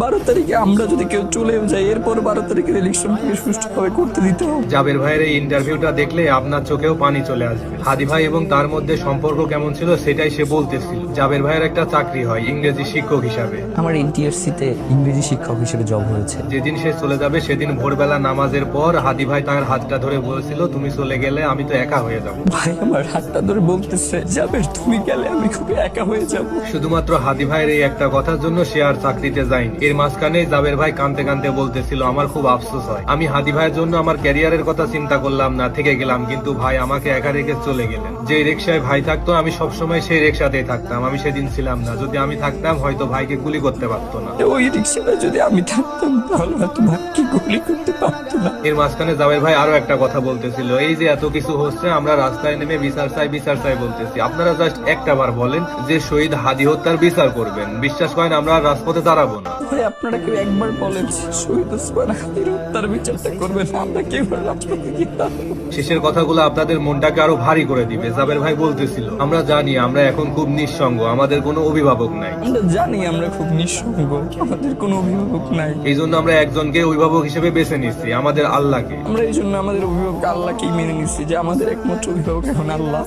12 তারিখে আমরা যদি কেউ চলেও যাই, এরপর 12 তারিখের ইলেকশনটাকে সুষ্ঠুভাবে করতে দিতে হবে। জাবের ভাইয়ের এই ইন্টারভিউটা দেখলে আপনার চোখেও পানি চলে আসবে। হাদি ভাই এবং তার মধ্যে সম্পর্ক কেমন ছিল সেটাই সে বলতেছিল। জাবের ভাইয়ের একটা চাকরি হয় ইংরেজি শিক্ষক হিসাবে। আমার এনটিআরসি-তে ইংরেজি শিক্ষক হিসেবে জব হয়েছে। যেদিন সে চলে যাবে সেদিন ভোরবেলা নামাজের পর হাদি ভাই তার হাতটা ধরে বলেছিল, তুমি চলে গেলে আমি তো একা হয়ে যাব। ভাই আমার হাতটা ধরে বলতেছে, যাবে তুমি গেলে আমি খুব একা হয়ে যাব। শুধুমাত্র হাদি ভাইয়ের এই একটা কথার জন্য সে আর চাকরিতে যায়নি। এর মাঝখানে জাবের ভাই কাঁদতে কাঁদতে বলতেছিল, আমার খুব আফসোস হয়, আমি হাদি ভাইয়ের জন্য আমার ক্যারিয়ারের কথা চিন্তা করলাম না, থেকে গেলাম, কিন্তু ভাই আমাকে একা রেখে চলে গেলেন। যে রিক্সায় ভাই থাকতো আমি সবসময় সেই রিক্সাতেই থাকতাম, আমি সেদিন ছিলাম না। যদি আমি থাকতাম হয়তো ভাইকে গুলি করতে পারতো না। ওই রিক্সাটা যদি আমি থাকতাম তাহলে হয়তো ভাইকে গুলি করতে পারতো না। এর মাঝখানে জাবের ভাই আরো একটা কথা বলতেছিল, এই যে এত কিছু হচ্ছে আমরা রাস্তায় নেমে বিচার চাই বলতেছি, আপনারা জাস্ট একটা বার বলেন যে শহীদ হাদি হত্যার বিচার করবেন, বিশ্বাস করেন আমরা আর রাজপথে দাঁড়াবো না। ভাই আপনারা কেউ একবার বলেন শহীদ ওসমান হাদির হত্যার বিচারটা করবেন, আমরা কেউ রাজপথে গিয়ে দাঁড়াবো। শেষের কথাগুলো আপনাদের মনটাকে আরো ভারী করে দিবে। জাবের ভাই বলতেছিল, আমরা জানি আমরা এখন খুব নিঃসঙ্গ, আমাদের কোনো অভিভাবক নাই। আমরা জানি আমরা খুব নিঃসঙ্গ, আমাদের কোনো অভিভাবক নাই। এই জন্য আমরা একজনকে অভিভাবক হিসেবে বেছে নিচ্ছি, আমাদের আল্লাহকে। আমরা এই জন্য আমাদের অভিভাবক আল্লাহকেই মেনে নিচ্ছি যে আমাদের একমাত্র অভিভাবক এখন আল্লাহ।